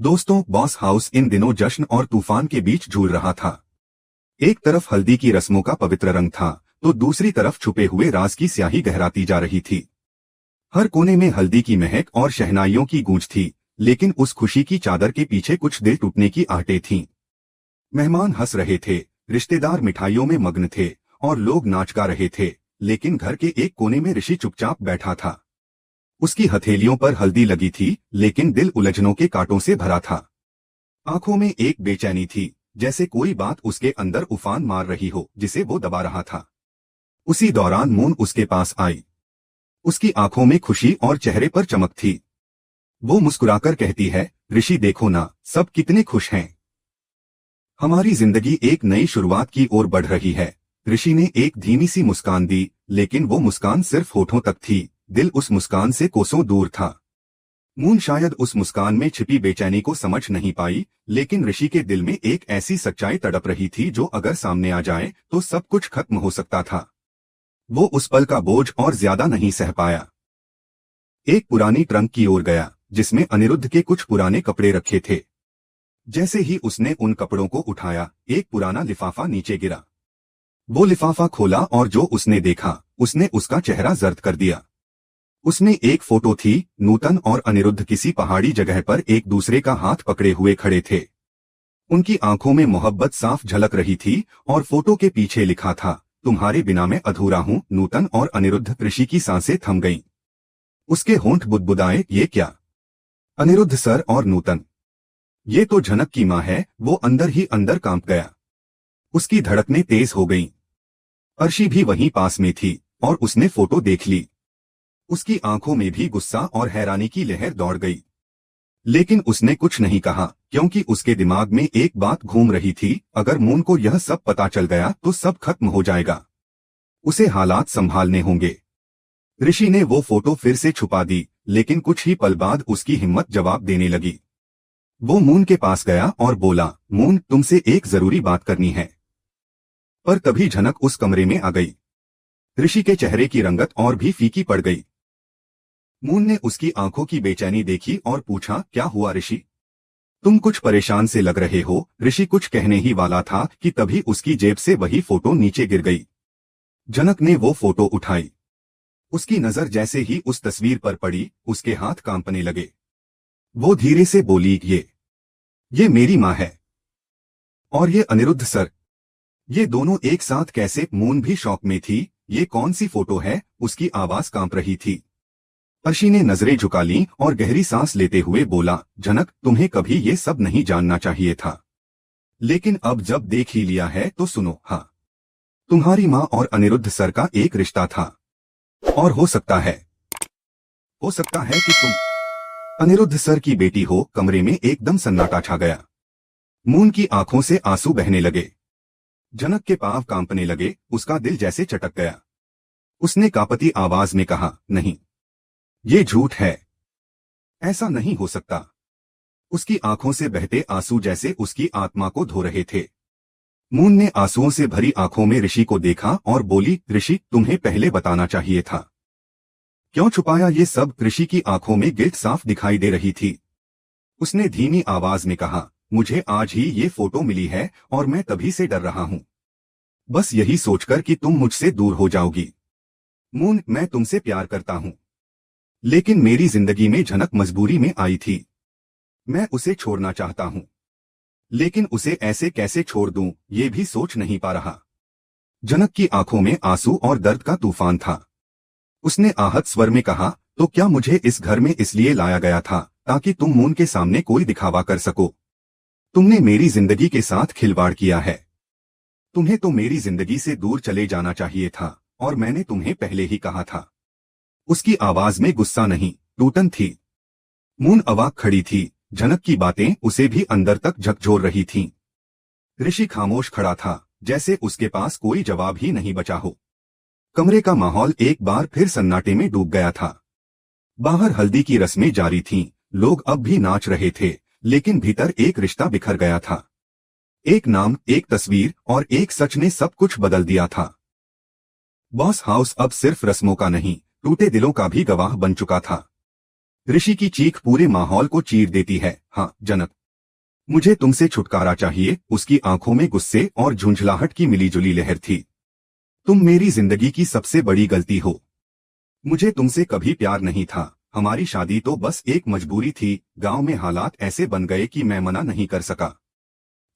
दोस्तों, boss house in दिनों जश्न और तूफान के बीच झूल रहा था। एक तरफ हल्दी की रस्मों का पवित्र रंग था, तो दूसरी तरफ छुपे हुए राज की स्याही गहराती जा रही थी। हर कोने में हल्दी की महक और शहनाइयों की गूंज थी, लेकिन उस खुशी की चादर के पीछे कुछ दिल टूटने की आहटें थीं। मेहमान हंस रहे थे, रिश्तेदार मिठाइयों में मग्न थे और लोग नाच गा रहे थे, लेकिन घर के एक कोने में ऋषि चुपचाप बैठा था। उसकी हथेलियों पर हल्दी लगी थी, लेकिन दिल उलझनों के कांटों से भरा था। आंखों में एक बेचैनी थी, जैसे कोई बात उसके अंदर उफान मार रही हो, जिसे वो दबा रहा था। उसी दौरान मून उसके पास आई। उसकी आंखों में खुशी और चेहरे पर चमक थी। वो मुस्कुराकर कहती है, ऋषि देखो ना, सब कितने खुश हैं। हमारी जिंदगी एक नई शुरुआत की ओर बढ़ रही है। ऋषि ने एक धीमी सी मुस्कान दी, लेकिन वो मुस्कान सिर्फ होठों तक थी, दिल उस मुस्कान से कोसों दूर था। मून शायद उस मुस्कान में छिपी बेचैनी को समझ नहीं पाई, लेकिन ऋषि के दिल में एक ऐसी सच्चाई तड़प रही थी जो अगर सामने आ जाए तो सब कुछ खत्म हो सकता था। वो उस पल का बोझ और ज्यादा नहीं सह पाया। एक पुरानी ट्रंक की ओर गया, जिसमें अनिरुद्ध के कुछ पुराने कपड़े रखे थे। जैसे ही उसने उन कपड़ों को उठाया, एक पुराना लिफाफा नीचे गिरा। वो लिफाफा खोला और जो उसने देखा, उसने उसका चेहरा जर्द कर दिया। उसमें एक फोटो थी, नूतन और अनिरुद्ध किसी पहाड़ी जगह पर एक दूसरे का हाथ पकड़े हुए खड़े थे। उनकी आंखों में मोहब्बत साफ झलक रही थी और फोटो के पीछे लिखा था, तुम्हारे बिना मैं अधूरा हूँ। नूतन और अनिरुद्ध। ऋषि की सांसें थम गईं। उसके होंठ बुदबुदाए, ये क्या? अनिरुद्ध सर और नूतन, ये तो झनक की माँ है। वो अंदर ही अंदर कांप गया। उसकी धड़कनें तेज हो गईं। अर्शी भी वहीं पास में थी और उसने फोटो देख ली। उसकी आंखों में भी गुस्सा और हैरानी की लहर दौड़ गई, लेकिन उसने कुछ नहीं कहा, क्योंकि उसके दिमाग में एक बात घूम रही थी, अगर मून को यह सब पता चल गया तो सब खत्म हो जाएगा। उसे हालात संभालने होंगे। ऋषि ने वो फोटो फिर से छुपा दी, लेकिन कुछ ही पल बाद उसकी हिम्मत जवाब देने लगी। वो मून के पास गया और बोला, मून, तुमसे एक जरूरी बात करनी है। पर तभी झनक उस कमरे में आ गई। ऋषि के चेहरे की रंगत और भी फीकी पड़ गई। मून ने उसकी आंखों की बेचैनी देखी और पूछा, क्या हुआ ऋषि? तुम कुछ परेशान से लग रहे हो। ऋषि कुछ कहने ही वाला था कि तभी उसकी जेब से वही फोटो नीचे गिर गई। जनक ने वो फोटो उठाई। उसकी नजर जैसे ही उस तस्वीर पर पड़ी, उसके हाथ कांपने लगे। वो धीरे से बोली, ये मेरी माँ है। और ये अनिरुद्ध सर, ये दोनों एक साथ कैसे? मून भी शौक में थी। ये कौन सी फोटो है? उसकी आवाज कांप रही थी। अर्शी ने नजरें झुका लीं और गहरी सांस लेते हुए बोला, जनक, तुम्हें कभी ये सब नहीं जानना चाहिए था, लेकिन अब जब देख ही लिया है तो सुनो। हाँ, तुम्हारी माँ और अनिरुद्ध सर का एक रिश्ता था, और हो सकता है कि तुम अनिरुद्ध सर की बेटी हो। कमरे में एकदम सन्नाटा छा गया। मून की आंखों से आंसू बहने लगे। जनक के पांव कांपने लगे। उसका दिल जैसे चटक गया। उसने कांपती आवाज में कहा, नहीं, ये झूठ है। ऐसा नहीं हो सकता। उसकी आंखों से बहते आंसू जैसे उसकी आत्मा को धो रहे थे। मून ने आंसुओं से भरी आंखों में ऋषि को देखा और बोली, ऋषि, तुम्हें पहले बताना चाहिए था। क्यों छुपाया ये सब? ऋषि की आंखों में गिल्ट साफ दिखाई दे रही थी। उसने धीमी आवाज में कहा, मुझे आज ही ये फोटो मिली है और मैं तभी से डर रहा हूँ, बस यही सोचकर कि तुम मुझसे दूर हो जाओगी। मून, मैं तुमसे प्यार करता हूँ, लेकिन मेरी जिंदगी में झनक मजबूरी में आई थी। मैं उसे छोड़ना चाहता हूँ, लेकिन उसे ऐसे कैसे छोड़ दूं, ये भी सोच नहीं पा रहा। जनक की आंखों में आंसू और दर्द का तूफान था। उसने आहत स्वर में कहा, तो क्या मुझे इस घर में इसलिए लाया गया था ताकि तुम मून के सामने कोई दिखावा कर सको? तुमने मेरी जिंदगी के साथ खिलवाड़ किया है। तुम्हें तो मेरी जिंदगी से दूर चले जाना चाहिए था, और मैंने तुम्हें पहले ही कहा था। उसकी आवाज में गुस्सा नहीं, टूटन थी। मून अवाक खड़ी थी। जनक की बातें उसे भी अंदर तक झकझोर रही थीं। ऋषि खामोश खड़ा था, जैसे उसके पास कोई जवाब ही नहीं बचा हो। कमरे का माहौल एक बार फिर सन्नाटे में डूब गया था। बाहर हल्दी की रस्में जारी थीं, लोग अब भी नाच रहे थे, लेकिन भीतर एक रिश्ता बिखर गया था। एक नाम, एक तस्वीर और एक सच ने सब कुछ बदल दिया था। बॉस हाउस अब सिर्फ रस्मों का नहीं, टूटे दिलों का भी गवाह बन चुका था। ऋषि की चीख पूरे माहौल को चीर देती है। हाँ जनक, मुझे तुमसे छुटकारा चाहिए। उसकी आंखों में गुस्से और झुंझलाहट की मिलीजुली लहर थी। तुम मेरी जिंदगी की सबसे बड़ी गलती हो। मुझे तुमसे कभी प्यार नहीं था। हमारी शादी तो बस एक मजबूरी थी। गांव में हालात ऐसे बन गए कि मैं मना नहीं कर सका।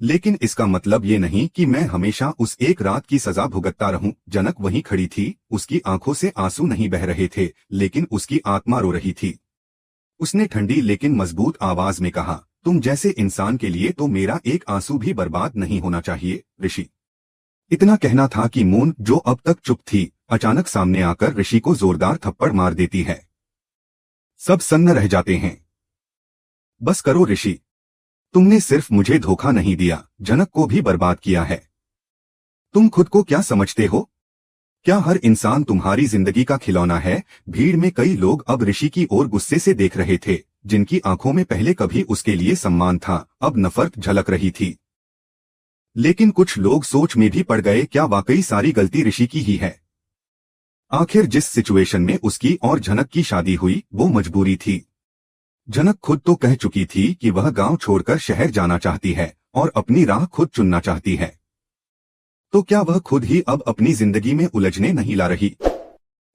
लेकिन इसका मतलब ये नहीं कि मैं हमेशा उस एक रात की सजा भुगतता रहूं। जनक वहीं खड़ी थी। उसकी आंखों से आंसू नहीं बह रहे थे, लेकिन उसकी आत्मा रो रही थी। उसने ठंडी लेकिन मजबूत आवाज में कहा, तुम जैसे इंसान के लिए तो मेरा एक आंसू भी बर्बाद नहीं होना चाहिए ऋषि। इतना कहना था कि मून, जो अब तक चुप थी, अचानक सामने आकर ऋषि को जोरदार थप्पड़ मार देती है। सब सन्न रह जाते हैं। बस करो ऋषि, तुमने सिर्फ मुझे धोखा नहीं दिया, जनक को भी बर्बाद किया है। तुम खुद को क्या समझते हो? क्या हर इंसान तुम्हारी जिंदगी का खिलौना है? भीड़ में कई लोग अब ऋषि की ओर गुस्से से देख रहे थे। जिनकी आंखों में पहले कभी उसके लिए सम्मान था, अब नफरत झलक रही थी। लेकिन कुछ लोग सोच में भी पड़ गए, क्या वाकई सारी गलती ऋषि की ही है? आखिर जिस सिचुएशन में उसकी और जनक की शादी हुई, वो मजबूरी थी। जनक खुद तो कह चुकी थी कि वह गांव छोड़कर शहर जाना चाहती है और अपनी राह खुद चुनना चाहती है। तो क्या वह खुद ही अब अपनी जिंदगी में उलझने नहीं ला रही?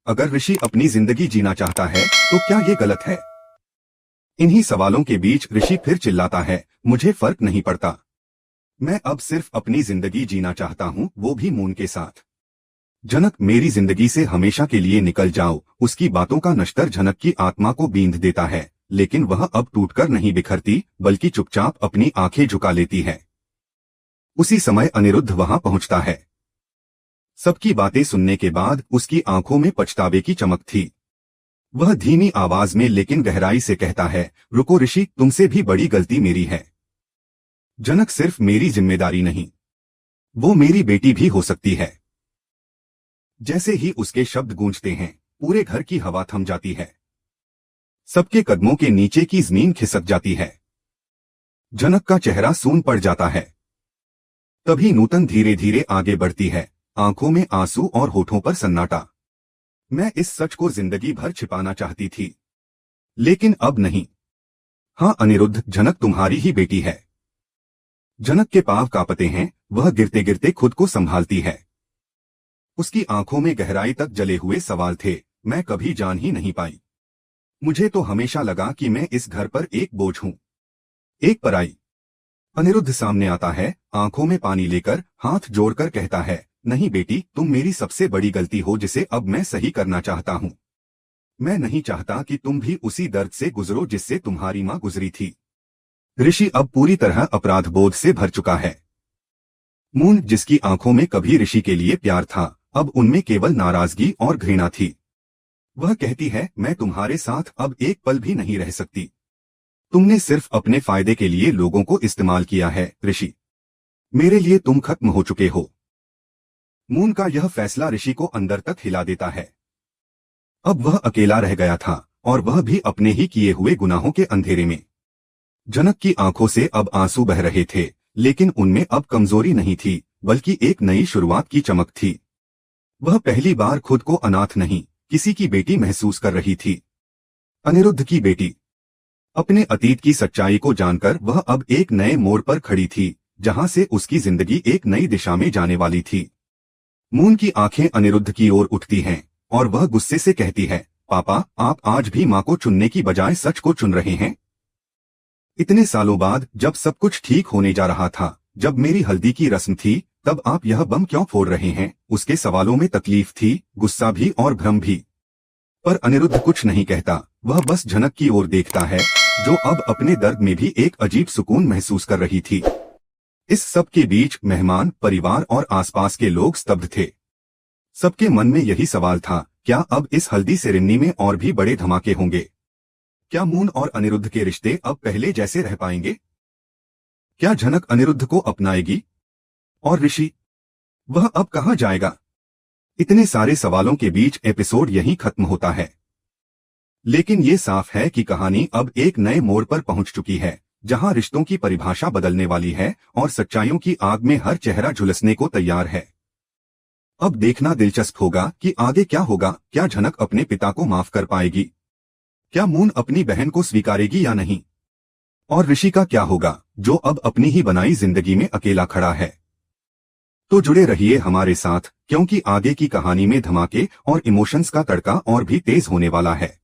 अगर ऋषि अपनी जिंदगी जीना चाहता है तो क्या ये गलत है? इन्हीं सवालों के बीच ऋषि फिर चिल्लाता है, मुझे फर्क नहीं पड़ता। मैं अब सिर्फ अपनी जिंदगी जीना चाहता हूँ, वो भी मून के साथ। जनक, मेरी जिंदगी से हमेशा के लिए निकल जाओ। उसकी बातों का नश्तर जनक की आत्मा को बींध देता है, लेकिन वह अब टूटकर नहीं बिखरती, बल्कि चुपचाप अपनी आंखें झुका लेती है। उसी समय अनिरुद्ध वहां पहुंचता है। सबकी बातें सुनने के बाद उसकी आंखों में पछतावे की चमक थी। वह धीमी आवाज में लेकिन गहराई से कहता है, रुको ऋषि, तुमसे भी बड़ी गलती मेरी है। जनक सिर्फ मेरी जिम्मेदारी नहीं, वो मेरी बेटी भी हो सकती है। जैसे ही उसके शब्द गूंजते हैं, पूरे घर की हवा थम जाती है। सबके कदमों के नीचे की जमीन खिसक जाती है। जनक का चेहरा सून पड़ जाता है। तभी नूतन धीरे धीरे आगे बढ़ती है, आंखों में आंसू और होठों पर सन्नाटा। मैं इस सच को जिंदगी भर छिपाना चाहती थी, लेकिन अब नहीं। हाँ अनिरुद्ध, जनक तुम्हारी ही बेटी है। जनक के पांव कांपते हैं, वह गिरते गिरते खुद को संभालती है। उसकी आंखों में गहराई तक जले हुए सवाल थे। मैं कभी जान ही नहीं पाई। मुझे तो हमेशा लगा कि मैं इस घर पर एक बोझ हूँ, एक पराई। अनिरुद्ध सामने आता है, आंखों में पानी लेकर हाथ जोड़कर कहता है, नहीं बेटी, तुम मेरी सबसे बड़ी गलती हो जिसे अब मैं सही करना चाहता हूँ। मैं नहीं चाहता कि तुम भी उसी दर्द से गुजरो जिससे तुम्हारी माँ गुजरी थी। ऋषि अब पूरी तरह अपराध बोध से भर चुका है। मून, जिसकी आंखों में कभी ऋषि के लिए प्यार था, अब उनमें केवल नाराजगी और घृणा थी। वह कहती है, मैं तुम्हारे साथ अब एक पल भी नहीं रह सकती। तुमने सिर्फ अपने फायदे के लिए लोगों को इस्तेमाल किया है ऋषि। मेरे लिए तुम खत्म हो चुके हो। मून का यह फैसला ऋषि को अंदर तक हिला देता है। अब वह अकेला रह गया था, और वह भी अपने ही किए हुए गुनाहों के अंधेरे में। जनक की आंखों से अब आंसू बह रहे थे, लेकिन उनमें अब कमजोरी नहीं थी, बल्कि एक नई शुरुआत की चमक थी। वह पहली बार खुद को अनाथ नहीं, किसी की बेटी महसूस कर रही थी। अनिरुद्ध की बेटी। अपने अतीत की सच्चाई को जानकर वह अब एक नए मोड़ पर खड़ी थी, जहां से उसकी जिंदगी एक नई दिशा में जाने वाली थी। मून की आंखें अनिरुद्ध की ओर उठती हैं, और वह गुस्से से कहती है, पापा, आप आज भी माँ को चुनने की बजाय सच को चुन रहे हैं। इतने सालों बाद, जब सब कुछ ठीक होने जा रहा था, जब मेरी हल्दी की रस्म थी, तब आप यह बम क्यों फोड़ रहे हैं? उसके सवालों में तकलीफ थी, गुस्सा भी और भ्रम भी। पर अनिरुद्ध कुछ नहीं कहता, वह बस जनक की ओर देखता है, जो अब अपने दर्द में भी एक अजीब सुकून महसूस कर रही थी। इस सब के बीच मेहमान, परिवार और आसपास के लोग स्तब्ध थे। सबके मन में यही सवाल था, क्या अब इस हल्दी सेरेमनी में और भी बड़े धमाके होंगे? क्या मून और अनिरुद्ध के रिश्ते अब पहले जैसे रह पाएंगे? क्या जनक अनिरुद्ध को अपनाएगी? और ऋषि, वह अब कहाँ जाएगा? इतने सारे सवालों के बीच एपिसोड यहीं खत्म होता है। लेकिन ये साफ है कि कहानी अब एक नए मोड़ पर पहुंच चुकी है, जहां रिश्तों की परिभाषा बदलने वाली है और सच्चाइयों की आग में हर चेहरा झुलसने को तैयार है। अब देखना दिलचस्प होगा कि आगे क्या होगा। क्या जनक अपने पिता को माफ कर पाएगी? क्या मून अपनी बहन को स्वीकारेगी या नहीं? और ऋषि का क्या होगा, जो अब अपनी ही बनाई जिंदगी में अकेला खड़ा है? तो जुड़े रहिए हमारे साथ, क्योंकि आगे की कहानी में धमाके और इमोशंस का तड़का और भी तेज होने वाला है।